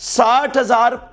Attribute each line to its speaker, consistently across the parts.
Speaker 1: 60,000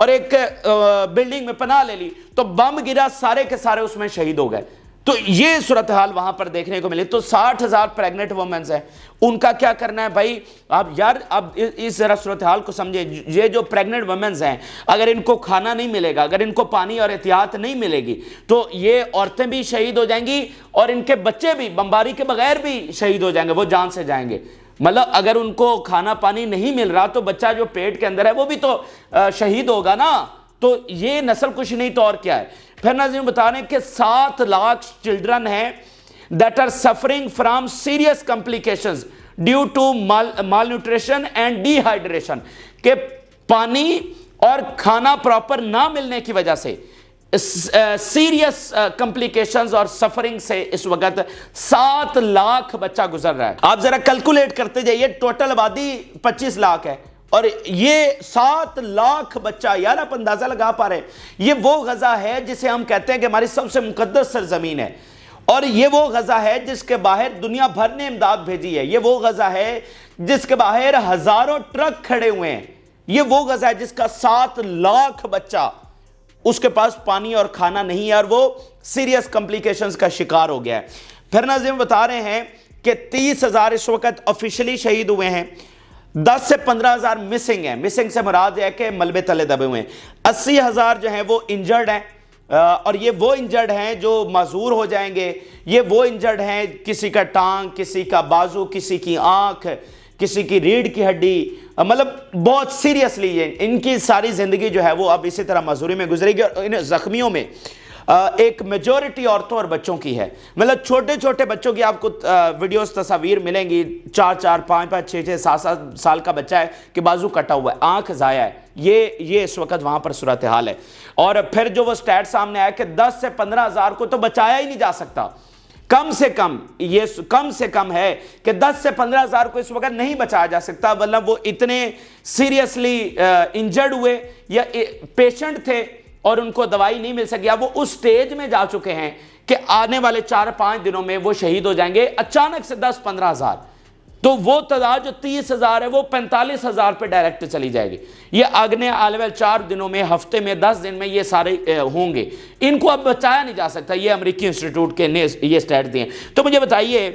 Speaker 1: اور ایک بلڈنگ میں پناہ لے لی تو بم گرا، سارے کے سارے اس میں شہید ہو گئے. تو یہ صورتحال وہاں پر دیکھنے کو ملی. تو 60,000 پریگننٹ وومنز ہیں، ان کا کیا کرنا ہے بھائی؟ اب یار اب اس ذرا صورتحال کو سمجھے. یہ جو پریگننٹ وومنز ہیں، اگر ان کو کھانا نہیں ملے گا، اگر ان کو پانی اور احتیاط نہیں ملے گی تو یہ عورتیں بھی شہید ہو جائیں گی اور ان کے بچے بھی بمباری کے بغیر بھی شہید ہو جائیں گے، وہ جان سے جائیں گے. مطلب اگر ان کو کھانا پانی نہیں مل رہا تو بچہ جو پیٹ کے اندر ہے وہ بھی تو شہید ہوگا نا. تو یہ نسل کش نہیں تو اور کیا ہے. پھر ناظرین بتا رہے ہیں کہ 7 لاکھ چلڈرن ہیں that are suffering from serious complications due to malnutrition and dehydration، کہ پانی اور کھانا پراپر نہ ملنے کی وجہ سے سیریس کمپلیکیشنز اور سفرنگ سے اس وقت 7 لاکھ بچہ گزر رہا ہے. آپ ذرا کیلکولیٹ کرتے جائیے، ٹوٹل آبادی 25 لاکھ ہے اور یہ 7 لاکھ بچہ. یار آپ اندازہ لگا پا رہے ہیں، یہ وہ غزہ ہے جسے ہم کہتے ہیں کہ ہماری سب سے مقدس سرزمین ہے، اور یہ وہ غزہ ہے جس کے باہر دنیا بھر نے امداد بھیجی ہے. یہ وہ غزہ ہے جس کے باہر ہزاروں ٹرک کھڑے ہوئے ہیں. یہ وہ غزہ ہے جس کا 7 لاکھ بچہ اس کے پاس پانی اور کھانا نہیں ہے اور وہ سیریس کمپلیکیشنز کا شکار ہو گیا ہے. پھر ناظرین بتا رہے ہیں کہ 30,000 اس وقت آفیشلی شہید ہوئے ہیں، 10 سے 15,000 مسنگ ہیں. مسنگ سے مراد ہے کہ ملبے تلے دبے ہوئے ہیں. 80,000 جو ہیں وہ انجرڈ ہیں، اور یہ وہ انجرڈ ہیں جو معذور ہو جائیں گے. یہ وہ انجرڈ ہیں، کسی کا ٹانگ، کسی کا بازو، کسی کی آنکھ، کسی کی ریڑھ کی ہڈی، مطلب بہت سیریسلی ان کی ساری زندگی جو ہے وہ اب اسی طرح معذوری میں گزرے گی. اور ان زخمیوں میں ایک میجورٹی عورتوں اور بچوں کی ہے. مطلب چھوٹے چھوٹے بچوں کی آپ کو ویڈیوز تصاویر ملیں گی، 4 5 6 7 سال کا بچہ ہے کہ بازو کٹا ہوا ہے، آنکھ ضائع ہے. یہ اس وقت وہاں پر صورتحال ہے. اور پھر جو وہ سٹیٹ سامنے آیا کہ 10 سے 15,000 کو تو بچایا ہی نہیں جا سکتا. کم سے کم یہ کم سے کم ہے کہ 10 سے 15,000 کو اس وقت نہیں بچایا جا سکتا، ورنہ وہ اتنے سیریسلی انجرڈ ہوئے یا پیشنٹ تھے اور ان کو دوائی نہیں مل سکی. اب وہ اس سٹیج میں جا چکے ہیں کہ آنے والے 4-5 دنوں میں وہ شہید ہو جائیں گے. اچانک سے 10-15,000، تو وہ تعداد جو 30,000 ہے وہ 45,000 پہ ڈائریکٹ چلی جائے گی. یہ آگنے آنے والے 4 دنوں میں، ہفتے میں، 10 دن میں یہ سارے ہوں گے. ان کو اب بچایا نہیں جا سکتا. یہ امریکی انسٹیٹیوٹ کے نے یہ سٹیٹ دیے. تو مجھے بتائیے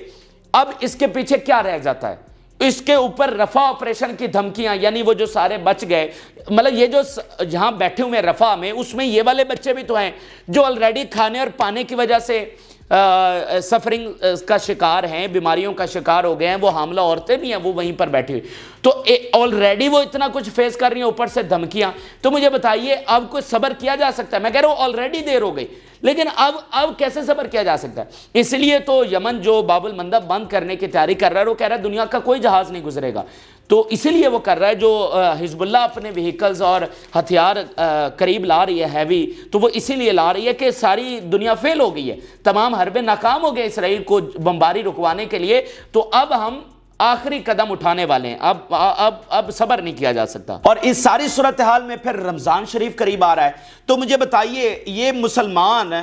Speaker 1: اب اس کے پیچھے کیا رہ جاتا ہے؟ اس کے اوپر رفح آپریشن کی دھمکیاں، یعنی وہ جو سارے بچ گئے، مطلب یہ جو جہاں بیٹھے ہوئے رفح میں، اس میں یہ والے بچے بھی تو ہیں جو آلریڈی کھانے اور پانے کی وجہ سے سفرنگ کا شکار ہیں، بیماریوں کا شکار ہو گئے ہیں. وہ حاملہ عورتیں بھی ہیں، وہ وہیں پر بیٹھی ہوئی. تو آلریڈی وہ اتنا کچھ فیس کر رہی ہیں، اوپر سے دھمکیاں. تو مجھے بتائیے اب کوئی صبر کیا جا سکتا ہے؟ میں کہہ رہا ہوں آلریڈی دیر ہو گئی، لیکن اب کیسے صبر کیا جا سکتا ہے؟ اس لیے تو یمن جو باب المندب بند کرنے کی تیاری کر رہا ہے، وہ کہہ رہا ہے دنیا کا کوئی جہاز نہیں گزرے گا. تو اسی لیے وہ کر رہا ہے. جو حزب اللہ اپنے وہیکلز اور ہتھیار قریب لا رہی ہے ہیوی، تو وہ اسی لیے لا رہی ہے کہ ساری دنیا فیل ہو گئی ہے، تمام حربیں ناکام ہو گئے اسرائیل کو بمباری رکوانے کے لیے. تو اب ہم آخری قدم اٹھانے والے ہیں. اب صبر نہیں کیا جا سکتا. اور اس ساری صورتحال میں پھر رمضان شریف قریب آ رہا ہے. تو مجھے بتائیے یہ مسلمان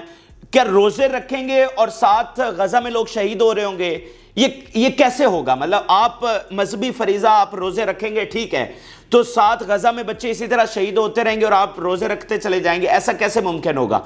Speaker 1: کیا روزے رکھیں گے اور ساتھ غزہ میں لوگ شہید ہو رہے ہوں گے؟ یہ کیسے ہوگا؟ مطلب آپ مذہبی فریضہ آپ روزے رکھیں گے، ٹھیک ہے، تو ساتھ غزہ میں بچے اسی طرح شہید ہوتے رہیں گے اور آپ روزے رکھتے چلے جائیں گے. ایسا کیسے ممکن ہوگا؟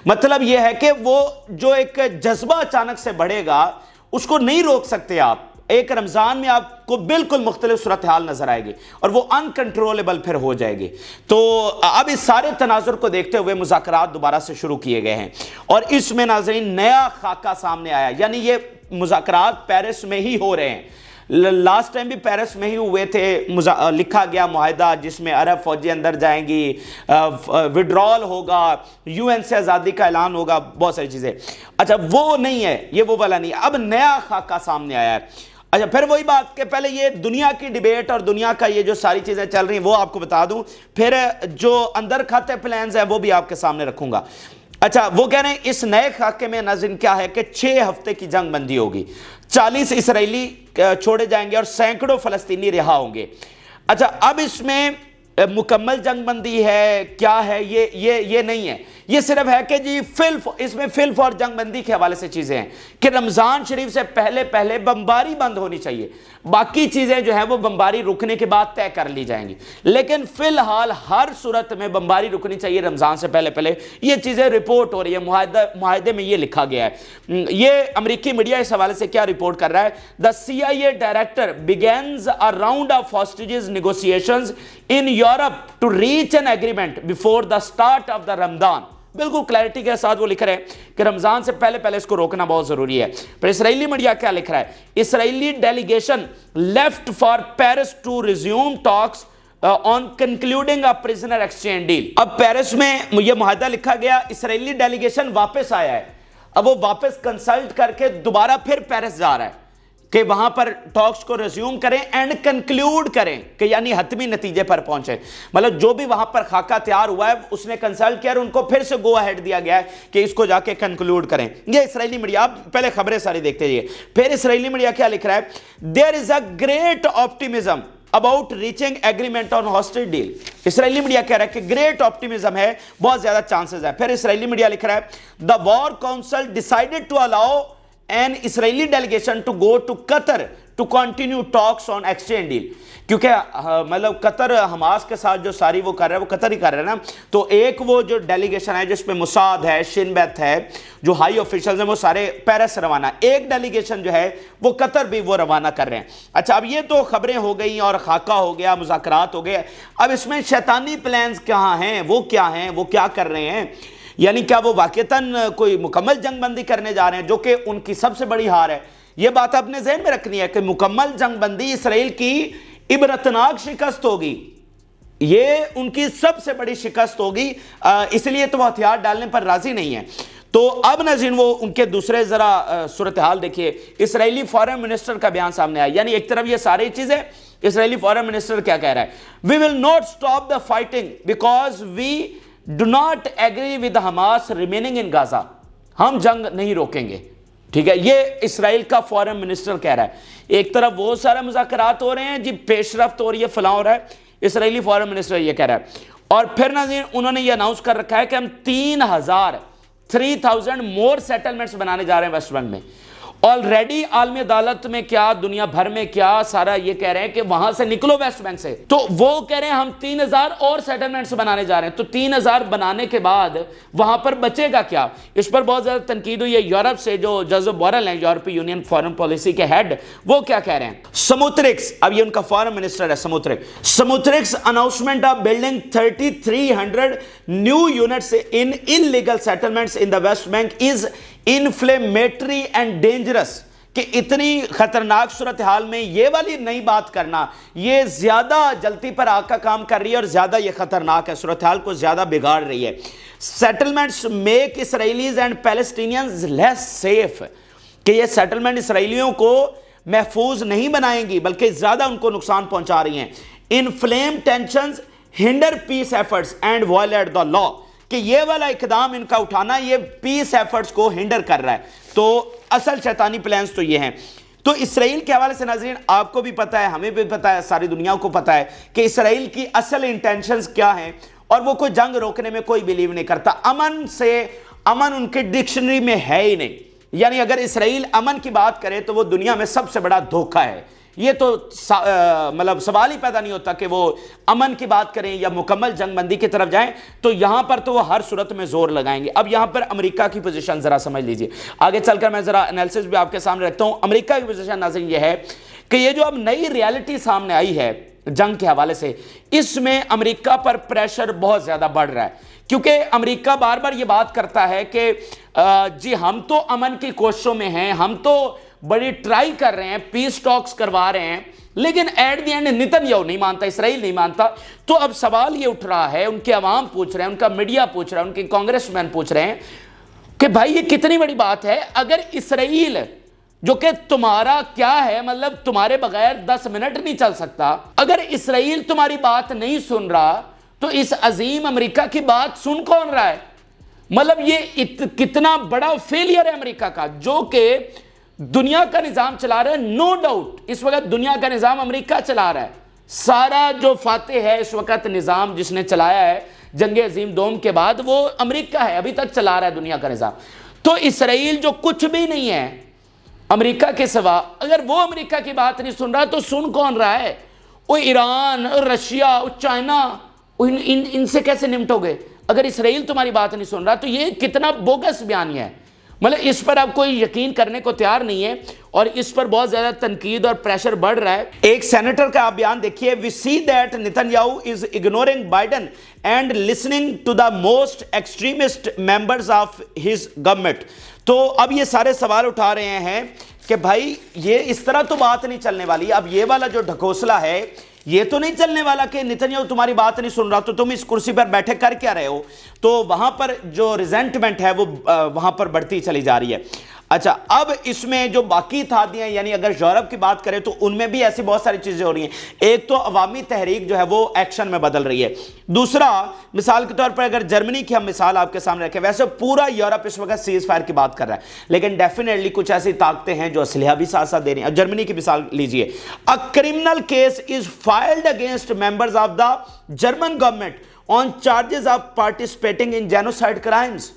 Speaker 1: مطلب یہ ہے کہ وہ جو ایک جذبہ اچانک سے بڑھے گا اس کو نہیں روک سکتے آپ. ایک رمضان میں آپ کو بالکل مختلف صورتحال نظر آئے گی اور وہ انکنٹرولبل پھر ہو جائے گی. تو اب اس سارے تناظر کو دیکھتے ہوئے مذاکرات دوبارہ سے شروع کیے گئے ہیں اور اس میں ناظرین نیا خاکہ سامنے آیا. یعنی یہ مذاکرات پیرس میں ہی ہو رہے ہیں. لاسٹ ٹائم بھی پیرس میں ہی ہوئے تھے. لکھا گیا معاہدہ جس میں عرب فوجی اندر جائیں گی، وڈرال ہوگا، UN سے آزادی کا اعلان ہوگا، بہت ساری چیزیں. اچھا وہ نہیں ہے، یہ وہ والا نہیں ہے. اب نیا خاکہ سامنے آیا ہے. اچھا پھر وہی بات کہ پہلے یہ دنیا کی ڈیبیٹ اور دنیا کا یہ جو ساری چیزیں چل رہی ہیں وہ آپ کو بتا دوں، پھر جو اندر کھاتے پلانز ہیں وہ بھی آپ کے سامنے رکھوں گا. اچھا وہ کہہ رہے ہیں اس نئے خاکے میں ناظرین کیا ہے کہ 6 ہفتے کی جنگ بندی ہوگی، 40 اسرائیلی چھوڑے جائیں گے اور سینکڑوں فلسطینی رہا ہوں گے. اچھا اب اس میں مکمل جنگ بندی ہے کیا ہے، یہ نہیں ہے. یہ صرف ہے کہ جی اس میں فلف اور جنگ بندی کے حوالے سے چیزیں ہیں کہ رمضان شریف سے پہلے بمباری بند ہونی چاہیے، باقی چیزیں جو ہیں وہ بمباری رکنے کے بعد طے کر لی جائیں گی، لیکن فی الحال ہر صورت میں بمباری رکنی چاہیے رمضان سے پہلے۔ یہ چیزیں رپورٹ ہو رہی ہے، معاہدے میں یہ لکھا گیا ہے۔ یہ امریکی میڈیا اس حوالے سے کیا رپورٹ کر رہا ہے؟ The CIA director begins a round of hostages negotiations in Europe to reach an agreement before the start of the Ramadan۔ بالکل کلیرٹی کے ساتھ وہ لکھ رہے ہیں کہ رمضان سے پہلے اس کو روکنا بہت ضروری ہے۔ پر اسرائیلی میڈیا کیا لکھ رہا ہے؟ Israeli delegation left for Paris to resume talks on concluding a prisoner exchange deal۔ اب پیرس میں یہ معاہدہ لکھا گیا، اسرائیلی ڈیلیگیشن واپس آیا ہے، اب وہ واپس کنسلٹ کر کے دوبارہ پھر پیرس جا رہا ہے کہ وہاں پر ٹاکس کو ریزیوم کریں اینڈ کنکلیوڈ کریں، کہ یعنی حتمی نتیجے پر پہنچے۔ مطلب جو بھی وہاں پر خاکہ تیار ہوا ہے اس نے کنسلٹ کیا اور ان کو پھر سے گو اہیڈ دیا گیا ہے کہ اس کو جا کے کنکلیوڈ کریں۔ یہ اسرائیلی میڈیا، آپ پہلے خبریں ساری دیکھتے جائیے۔ پھر اسرائیلی میڈیا کیا لکھ رہا ہے؟ There is a great optimism about reaching agreement on hostage deal۔ Israeli media کہہ رہا ہے کہ گریٹ آپٹیمزم ہے، بہت زیادہ چانسز ہے۔ پھر اسرائیلی میڈیا لکھ رہا ہے the war council decided to allow an Israeli delegation to go to Qatar to continue talks on exchange deal۔ کیونکہ مطلب قطر حماس کے ساتھ جو ساری وہ کر رہا ہے وہ قطر ہی کر رہا ہے نا، تو ایک وہ جو ڈیلیگیشن ہے جس میں موساد ہے، شن بیت ہے، جو ہائی آفیشلز ہیں وہ سارے پیرس روانہ، ایک ڈیلیگیشن جو ہے وہ قطر بھی وہ روانہ کر رہے ہیں۔ اچھا، اب یہ تو خبریں ہو گئیں اور خاکہ ہو گیا، مذاکرات ہو گئے، اب اس میں شیطانی پلانز کہاں ہیں، وہ کیا کر رہے ہیں؟ یعنی کیا وہ واقعتاً کوئی مکمل جنگ بندی کرنے جا رہے ہیں، جو کہ ان کی سب سے بڑی ہار ہے؟ یہ بات اپنے ذہن میں رکھنی ہے کہ مکمل جنگ بندی اسرائیل کی عبرتناک شکست ہوگی، یہ ان کی سب سے بڑی شکست ہوگی، اس لیے تو وہ ہتھیار ڈالنے پر راضی نہیں ہے۔ تو اب ناظرین وہ ان کے دوسرے ذرا صورتحال دیکھیے، اسرائیلی فارن منسٹر کا بیان سامنے آیا، یعنی ایک طرف یہ ساری چیزیں، اسرائیلی فارن منسٹر کیا کہہ رہا ہے؟ We will not stop the fighting because we do not agree with Hamas remaining in Gaza۔ ہم جنگ نہیں روکیں گے، ٹھیک ہے، یہ اسرائیل کا فارن منسٹر کہہ رہا ہے۔ ایک طرف وہ سارا مذاکرات ہو رہے ہیں جی، پیش رفت ہو رہی ہے، فلاں ہو رہا ہے، اسرائیلی فارن منسٹر یہ کہہ رہا ہے۔ اور پھر ناظرین انہوں نے یہ اناؤنس کر رکھا ہے کہ ہم 3000 مور سیٹلمنٹس بنانے جا رہے ہیں ویسٹ بینک میں۔ آلریڈی عالمی عدالت میں کیا، دنیا بھر میں کیا، سارا یہ کہہ رہے ہیں کہ وہاں سے نکلو ویسٹ بینک سے، تو وہ کہہ رہے ہیں ہم 3000 اور سیٹلمنٹس بنانے جا رہے ہیں۔ تو 3000 بنانے کے بعد وہاں پر بچے گا کیا؟ اس پر بہت زیادہ تنقید ہوئی ہے یورپ سے، جو جوزف بورل ہیں یورپی یونین فارن پالیسی کے ہیڈ، وہ کیا کہہ رہے ہیں؟ سموترکس، اب یہ ان کا فارن منسٹر ہے Smotrich's announcement of building 3300 new units in illegal settlements in the West Bank is inflammatory and dangerous, کہ اتنی خطرناک صورتحال میں یہ والی نئی بات کرنا، یہ زیادہ جلدی پر آگ کا کام کر رہی ہے اور زیادہ یہ خطرناک ہے، صورتحال کو زیادہ بگاڑ رہی ہے۔ Settlements make Israelis and Palestinians less safe, کہ یہ سیٹلمنٹ اسرائیلیوں کو محفوظ نہیں بنائیں گی بلکہ زیادہ ان کو نقصان پہنچا رہی ہیں۔ Inflame tensions hinder peace efforts and violate the law, کہ یہ والا اقدام ان کا اٹھانا یہ پیس ایفرٹس کو ہنڈر کر رہا ہے۔ تو اصل شیطانی پلانز تو یہ ہیں۔ تو اسرائیل کے حوالے سے ناظرین آپ کو بھی پتہ ہے، ہمیں بھی پتہ ہے، ساری دنیا کو پتہ ہے کہ اسرائیل کی اصل انٹینشنز کیا ہیں، اور وہ کوئی جنگ روکنے میں کوئی بیلیو نہیں کرتا۔ امن ان کے ڈکشنری میں ہے ہی نہیں، یعنی اگر اسرائیل امن کی بات کرے تو وہ دنیا میں سب سے بڑا دھوکہ ہے۔ یہ تو مطلب سوال ہی پیدا نہیں ہوتا کہ وہ امن کی بات کریں یا مکمل جنگ بندی کی طرف جائیں، تو یہاں پر تو وہ ہر صورت میں زور لگائیں گے۔ اب یہاں پر امریکہ کی پوزیشن ذرا سمجھ لیجئے، آگے چل کر میں ذرا انالیسس بھی آپ کے سامنے رکھتا ہوں۔ امریکہ کی پوزیشن ناظرین یہ ہے کہ یہ جو اب نئی ریالٹی سامنے آئی ہے جنگ کے حوالے سے، اس میں امریکہ پر پریشر بہت زیادہ بڑھ رہا ہے، کیونکہ امریکہ بار بار یہ بات کرتا ہے کہ جی ہم تو امن کی کوششوں میں ہیں، ہم تو بڑی ٹرائی کر رہے ہیں، پیس ٹاکس کروا رہے ہیں، لیکن at the end Netanyahu نہیں مانتا، اسرائیل نہیں مانتا۔ تو اب سوال یہ اٹھ رہا ہے، ان کے عوام پوچھ رہے ہیں، ان کا میڈیا پوچھ رہا ہے، ان کے کانگریس مین پوچھ رہے ہیں کہ بھائی یہ کتنی بڑی بات ہے، اگر اسرائیل جو کہ تمہارا کیا ہے، مطلب تمہارے بغیر 10 منٹ نہیں چل سکتا، اگر اسرائیل تمہاری بات نہیں سن رہا تو اس عظیم امریکہ کی بات سن کون رہا ہے؟ مطلب یہ کتنا بڑا فیلئر ہے امریکہ کا، جو کہ دنیا کا نظام چلا رہا ہے۔ نو ڈاؤٹ اس وقت دنیا کا نظام امریکہ چلا رہا ہے، سارا جو فاتح ہے اس وقت نظام جس نے چلایا ہے جنگ عظیم دوم کے بعد وہ امریکہ ہے، ابھی تک چلا رہا ہے دنیا کا نظام۔ تو اسرائیل جو کچھ بھی نہیں ہے امریکہ کے سوا، اگر وہ امریکہ کی بات نہیں سن رہا تو سن کون رہا ہے؟ وہ ایران، رشیا، چائنا، ان سے کیسے نمٹو گے؟ اگر اسرائیل تمہاری بات نہیں سن رہا تو یہ کتنا بوگس بیانیہ ہے، مطلب اس پر اب کوئی یقین کرنے کو تیار نہیں ہے، اور اس پر بہت زیادہ تنقید اور پریشر بڑھ رہا ہے۔ ایک سینیٹر کا آپ بیان دیکھیے، "We see that Netanyahu is ignoring Biden and listening to the most extremist members of his government." تو اب یہ سارے سوال اٹھا رہے ہیں کہ بھائی یہ اس طرح تو بات نہیں چلنے والی، اب یہ والا جو ڈھکوسلا ہے یہ تو نہیں چلنے والا کہ نتنیاہو تمہاری بات نہیں سن رہا تو تم اس کرسی پر بیٹھے کر کیا رہے ہو؟ تو وہاں پر جو ریزنٹمنٹ ہے وہ وہاں پر بڑھتی چلی جا رہی ہے۔ اچھا، اب اس میں جو باقی اتحادیاں ہیں، یعنی اگر یورپ کی بات کریں تو ان میں بھی ایسی بہت ساری چیزیں ہو رہی ہیں۔ ایک تو عوامی تحریک جو ہے وہ ایکشن میں بدل رہی ہے، دوسرا مثال کے طور پر اگر جرمنی کی ہم مثال آپ کے سامنے رکھیں، ویسے پورا یورپ اس وقت سیز فائر کی بات کر رہا ہے، لیکن ڈیفینیٹلی کچھ ایسی طاقتیں ہیں جو اسلحہ بھی ساتھ ساتھ دے رہی ہیں۔ جرمنی کی مثال لیجئے، "A criminal case is filed against members of the German government on charges of participating in genocide crimes."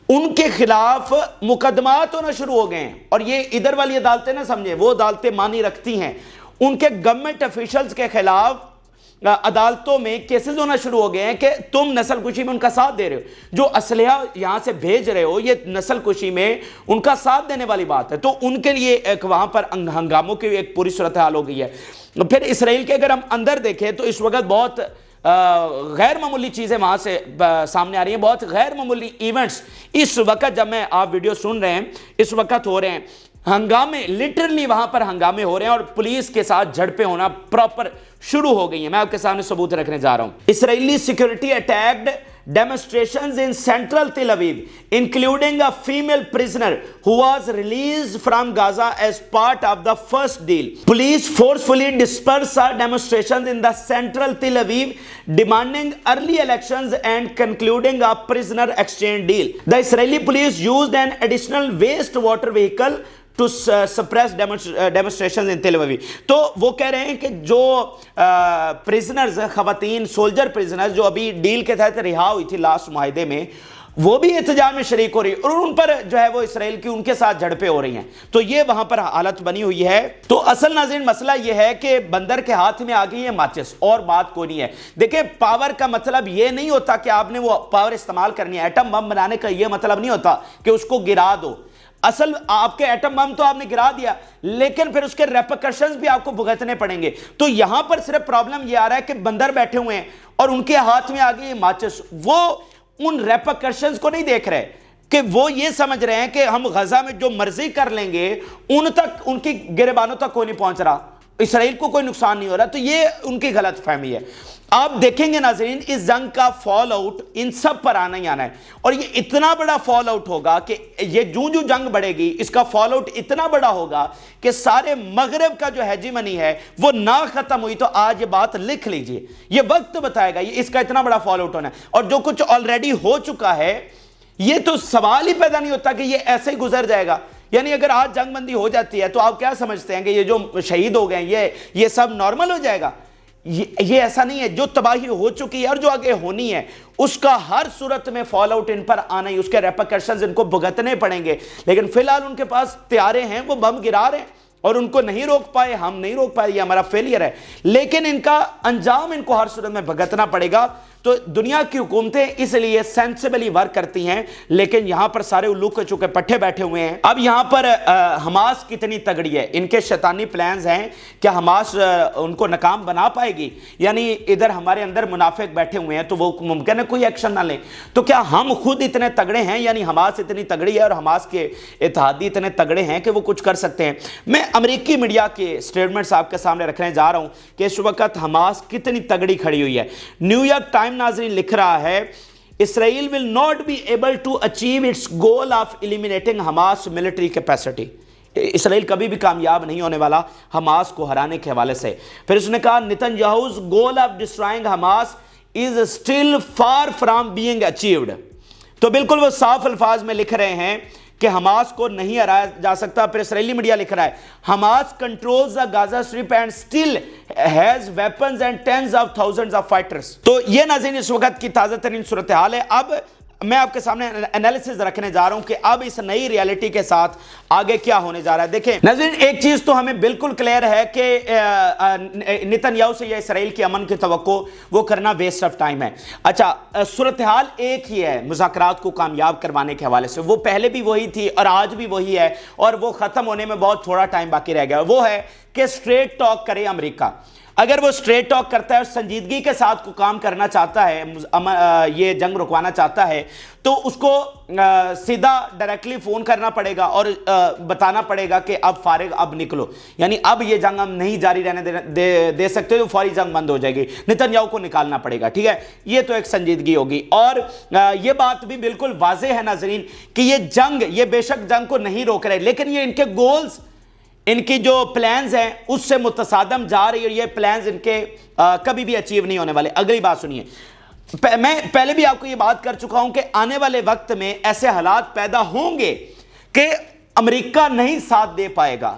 Speaker 1: ان کے خلاف مقدمات ہونا شروع ہو گئے ہیں، اور یہ ادھر والی عدالتیں نہ سمجھیں، وہ عدالتیں مانی رکھتی ہیں، ان کے گورنمنٹ افیشلز کے خلاف عدالتوں میں کیسز ہونا شروع ہو گئے ہیں کہ تم نسل کشی میں ان کا ساتھ دے رہے ہو، جو اسلحہ یہاں سے بھیج رہے ہو یہ نسل کشی میں ان کا ساتھ دینے والی بات ہے۔ تو ان کے لیے ایک وہاں پر ہنگاموں کی ایک پوری صورتحال ہو گئی ہے۔ پھر اسرائیل کے اگر ہم اندر دیکھیں تو اس وقت بہت غیر معمولی چیزیں وہاں سے سامنے آ رہی ہیں، بہت غیر معمولی ایونٹس اس وقت جب میں آپ ویڈیو سن رہے ہیں اس وقت ہو رہے ہیں، ہنگامے لٹرلی وہاں پر ہنگامے ہو رہے ہیں، اور پولیس کے ساتھ جھڑپیں ہونا پراپر شروع ہو گئی ہیں۔ میں آپ کے سامنے ثبوت رکھنے جا رہا ہوں۔ Israeli security attacked demonstrations in central Tel Aviv, including a female prisoner who was released from Gaza as part of the first deal. Police forcefully dispersed demonstrations in the central Tel Aviv, demanding early elections and concluding a prisoner exchange deal. The Israeli police used an additional wastewater vehicle to suppress demonstrations in Tel Aviv. تو وہ کہہ رہے ہیں کہ جو prisoners خواتین soldier prisoners جو ابھی ڈیل کے تحت رہا ہوئی تھی لاسٹ معاہدے میں، وہ بھی احتجاج میں شریک ہو رہی اور ان پر جو ہے وہ اسرائیل کی ان کے ساتھ جھڑپیں ہو رہی ہیں۔ تو یہ وہاں پر حالت بنی ہوئی ہے۔ تو اصل ناظرین مسئلہ یہ ہے کہ بندر کے ہاتھ میں آ گئی ہے ماچس، اور بات کوئی نہیں ہے۔ دیکھیں پاور کا مطلب یہ نہیں ہوتا کہ آپ نے وہ پاور استعمال کرنی ہے، ایٹم بم بنانے کا یہ مطلب نہیں ہوتا کہ اس کو گرا دو۔ اصل آپ کے ایٹم بم تو آپ نے گرا دیا، لیکن پھر اس کے ریپرکشنز بھی آپ کو بھگتنے پڑیں گے۔ تو یہاں پر صرف پرابلم یہ آ رہا ہے کہ بندر بیٹھے ہوئے ہیں اور ان کے ہاتھ میں آ گئی ماچس، وہ ان ریپرکشنز کو نہیں دیکھ رہے کہ وہ یہ سمجھ رہے ہیں کہ ہم غزہ میں جو مرضی کر لیں گے ان تک، ان کی گریبانوں تک کوئی نہیں پہنچ رہا، اسرائیل کو کوئی نقصان نہیں ہو رہا۔ تو یہ ان کی غلط فہمی ہے۔ آپ دیکھیں گے ناظرین اس جنگ کا فال آؤٹ ان سب پر آنا ہی آنا ہے، اور یہ اتنا بڑا فال آؤٹ ہوگا کہ یہ جو جنگ بڑھے گی اس کا فال آؤٹ اتنا بڑا ہوگا کہ سارے مغرب کا جو ہیجیمنی ہے وہ نہ ختم ہوئی تو آج یہ بات لکھ لیجئے، یہ وقت بتائے گا یہ اس کا اتنا بڑا فال آؤٹ ہونا ہے۔ اور جو کچھ آلریڈی ہو چکا ہے یہ تو سوال ہی پیدا نہیں ہوتا کہ یہ ایسے ہی گزر جائے گا۔ یعنی اگر آج جنگ بندی ہو جاتی ہے تو آپ کیا سمجھتے ہیں کہ یہ جو شہید ہو گئے ہیں یہ سب نارمل ہو جائے گا؟ یہ ایسا نہیں ہے۔ جو تباہی ہو چکی ہے اور جو آگے ہونی ہے اس کا ہر صورت میں فال آؤٹ ان پر آنا ہی، اس کے ریپرکشنز ان کو بھگتنے پڑیں گے۔ لیکن فی الحال ان کے پاس تیارے ہیں، وہ بم گرا رہے ہیں اور ان کو نہیں روک پائے، ہم نہیں روک پائے، یہ ہمارا فیلئر ہے، لیکن ان کا انجام ان کو ہر صورت میں بھگتنا پڑے گا۔ تو دنیا کی حکومتیں اس لیے سینسیبلی ورک کرتی ہیں، لیکن یہاں پر سارے الو کے چکے پٹھے بیٹھے ہوئے ہیں۔ اب یہاں پر حماس کتنی تگڑی ہے، ان کے شیطانی پلانز ہیں، کیا حماس ان کو ناکام بنا پائے گی؟ یعنی ادھر ہمارے اندر منافق بیٹھے ہوئے ہیں تو وہ ممکن ہے کوئی ایکشن نہ لیں، تو کیا ہم خود اتنے تگڑے ہیں؟ یعنی حماس اتنی تگڑی ہے اور حماس کے اتحادی اتنے تگڑے ہیں کہ وہ کچھ کر سکتے ہیں؟ میں امریکی میڈیا کے سٹیٹمنٹس آپ کے سامنے رکھنے جا رہا ہوں کہ اس وقت حماس کتنی تگڑی کھڑی ہوئی ہے۔ نیو یارک ٹائم ناظرین لکھ رہا ہے Israel will not be able to achieve its goal of eliminating Hamas military capacity. اسرائیل کبھی بھی کامیاب نہیں ہونے والا حماس کو ہرانے کے حوالے سے۔ پھر اس نے کہا Netanyahu's goal of destroying Hamas is still far from being achieved. تو بالکل وہ صاف الفاظ میں لکھ رہے ہیں کہ حماس کو نہیں ہرایا جا سکتا. پھر اسرائیلی میڈیا لکھ رہا ہے Hamas controls the Gaza strip and still has weapons and tens of thousands of fighters. تو یہ ناظرین اس وقت کی تازہ ترین صورتحال ہے. اب میں آپ کے سامنے انالیسز رکھنے جا رہا ہوں کہ اب اس نئی ریالٹی کے ساتھ آگے کیا ہونے جا رہا ہے. دیکھیں ناظرین ایک چیز تو ہمیں بالکل کلیئر ہے کہ نتن یاہو سے یا اسرائیل کی امن کی توقع وہ کرنا ویسٹ آف ٹائم ہے. اچھا صورتحال ایک ہی ہے مذاکرات کو کامیاب کروانے کے حوالے سے, وہ پہلے بھی وہی تھی اور آج بھی وہی ہے اور وہ ختم ہونے میں بہت تھوڑا ٹائم باقی رہ گیا. وہ ہے کہ اسٹریٹ ٹاک کرے امریکہ. اگر وہ اسٹریٹ ٹاک کرتا ہے اور سنجیدگی کے ساتھ کو کام کرنا چاہتا ہے, یہ جنگ رکوانا چاہتا ہے, تو اس کو سیدھا ڈائریکٹلی فون کرنا پڑے گا اور بتانا پڑے گا کہ اب فارغ, اب نکلو, یعنی اب یہ جنگ ہم نہیں جاری رہنے دے سکتے, تو فوری جنگ بند ہو جائے گی. نتن یاہو کو نکالنا پڑے گا. ٹھیک ہے, یہ تو ایک سنجیدگی ہوگی. اور یہ بات بھی بالکل واضح ہے ناظرین کہ یہ جنگ, یہ بے شک جنگ کو نہیں روک رہے, لیکن یہ ان کے گولز, ان کی جو پلانز ہیں اس سے متصادم جا رہی ہے, اور یہ پلانز ان کے کبھی بھی اچیو نہیں ہونے والے. اگلی بات سنیے, میں پہلے بھی آپ کو یہ بات کر چکا ہوں کہ آنے والے وقت میں ایسے حالات پیدا ہوں گے کہ امریکہ نہیں ساتھ دے پائے گا.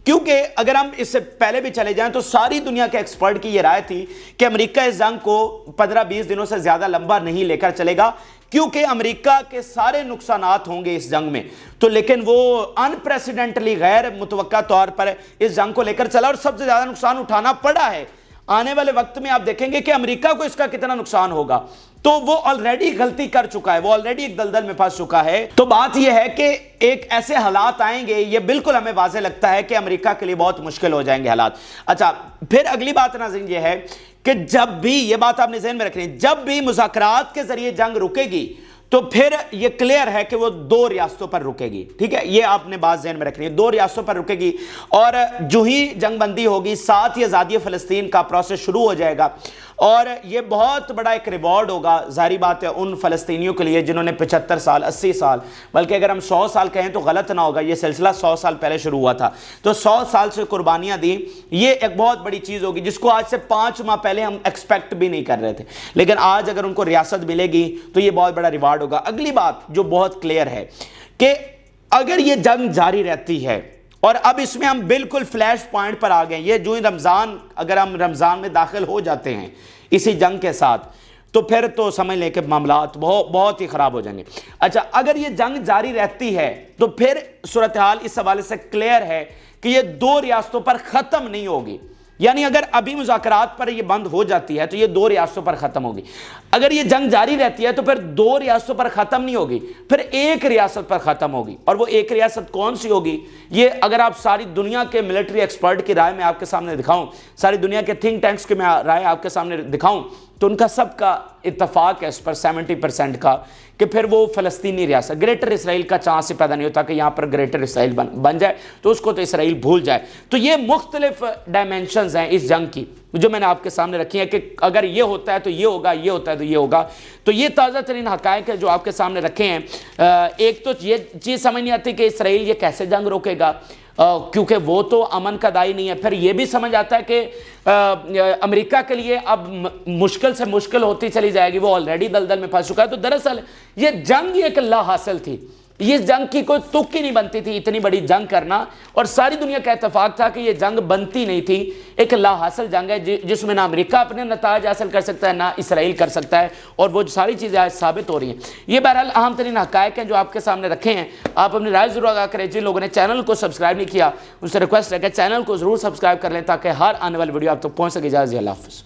Speaker 1: کیونکہ اگر ہم اس سے پہلے بھی چلے جائیں تو ساری دنیا کے ایکسپرٹ کی یہ رائے تھی کہ امریکہ اس جنگ کو 15-20 دنوں سے زیادہ لمبا نہیں لے کر چلے گا, کیونکہ امریکہ کے سارے نقصانات ہوں گے اس جنگ میں. تو لیکن وہ انپریسیڈنٹلی غیر متوقع طور پر اس جنگ کو لے کر چلا اور سب سے زیادہ نقصان اٹھانا پڑا ہے. آنے والے وقت میں آپ دیکھیں گے کہ امریکہ کو اس کا کتنا نقصان ہوگا. تو وہ آلریڈی غلطی کر چکا ہے, وہ آلریڈی ایک دلدل میں پھنس چکا ہے. تو بات یہ ہے کہ ایک ایسے حالات آئیں گے, یہ بالکل ہمیں واضح لگتا ہے کہ امریکہ کے لیے بہت مشکل ہو جائیں گے حالات. اچھا پھر اگلی بات ناظرین یہ ہے کہ جب بھی, یہ بات آپ نے ذہن میں رکھنی ہے, جب بھی مذاکرات کے ذریعے جنگ رکے گی تو پھر یہ کلیئر ہے کہ وہ 2 ریاستوں پر رکے گی. ٹھیک ہے, یہ آپ نے بات ذہن میں رکھنی ہے, 2 ریاستوں پر رکے گی. اور جو ہی جنگ بندی ہوگی ساتھ ہی آزادی فلسطین کا پروسیس شروع ہو جائے گا, اور یہ بہت بڑا ایک ریوارڈ ہوگا ظاہری بات ہے ان فلسطینیوں کے لیے جنہوں نے 75 سال 80 سال بلکہ اگر ہم 100 سال کہیں تو غلط نہ ہوگا, یہ سلسلہ 100 سال پہلے شروع ہوا تھا, تو 100 سال سے قربانیاں دی. یہ ایک بہت بڑی چیز ہوگی جس کو آج سے 5 ماہ پہلے ہم ایکسپیکٹ بھی نہیں کر رہے تھے, لیکن آج اگر ان کو ریاست ملے گی تو یہ بہت بڑا ریوارڈ ہوگا. اگلی بات جو بہت کلیئر ہے کہ اگر یہ جنگ جاری رہتی ہے, اور اب اس میں ہم بالکل فلیش پوائنٹ پر آ گئے, یہ جو ہی رمضان, اگر ہم رمضان میں داخل ہو جاتے ہیں اسی جنگ کے ساتھ, تو پھر تو سمجھ لیں کہ معاملات بہت ہی خراب ہو جائیں گے. اچھا اگر یہ جنگ جاری رہتی ہے تو پھر صورتحال اس حوالے سے کلیئر ہے کہ یہ 2 ریاستوں پر ختم نہیں ہوگی. یعنی اگر ابھی مذاکرات پر یہ بند ہو جاتی ہے تو یہ 2 ریاستوں پر ختم ہوگی. اگر یہ جنگ جاری رہتی ہے تو پھر 2 ریاستوں پر ختم نہیں ہوگی, پھر 1 ریاست پر ختم ہوگی. اور وہ 1 ریاست کون سی ہوگی, یہ اگر آپ ساری دنیا کے ملٹری ایکسپرٹ کی رائے میں آپ کے سامنے دکھاؤں, ساری دنیا کے تھنک ٹینکس کی میں رائے آپ کے سامنے دکھاؤں, تو ان کا سب کا اتفاق ہے اس پر 70% کا کہ پھر وہ فلسطینی ریاست, گریٹر اسرائیل کا چانس پیدا نہیں ہوتا کہ یہاں پر گریٹر اسرائیل بن جائے, تو اس کو تو اسرائیل بھول جائے. تو یہ مختلف ڈائمینشنز ہیں اس جنگ کی جو میں نے آپ کے سامنے رکھی ہیں کہ اگر یہ ہوتا ہے تو یہ ہوگا, یہ ہوتا ہے تو یہ ہوگا. تو یہ تازہ ترین حقائق ہے جو آپ کے سامنے رکھے ہیں. ایک تو یہ چیز سمجھ نہیں آتی کہ اسرائیل یہ کیسے جنگ روکے گا, کیونکہ وہ تو امن کا دائی نہیں ہے. پھر یہ بھی سمجھ آتا ہے کہ امریکہ کے لیے اب مشکل سے مشکل ہوتی چلی جائے گی, وہ آلریڈی دلدل میں پھنس چکا ہے. تو دراصل یہ جنگ ایک لا حاصل تھی, اس جنگ کی کوئی تک ہی نہیں بنتی تھی اتنی بڑی جنگ کرنا, اور ساری دنیا کا اتفاق تھا کہ یہ جنگ بنتی نہیں تھی. ایک لا حاصل جنگ ہے جس میں نہ امریکہ اپنے نتائج حاصل کر سکتا ہے نہ اسرائیل کر سکتا ہے, اور وہ ساری چیزیں آج ثابت ہو رہی ہیں. یہ بہرحال اہم ترین حقائق ہیں جو آپ کے سامنے رکھے ہیں. آپ اپنی رائے ضرور آگاہ کریں. جن لوگوں نے چینل کو سبسکرائب نہیں کیا ان سے ریکویسٹ ہے کہ چینل کو ضرور سبسکرائب کر لیں تاکہ ہر آنے والی ویڈیو آپ تک پہنچ سکے. اجازت, اللہ حافظ.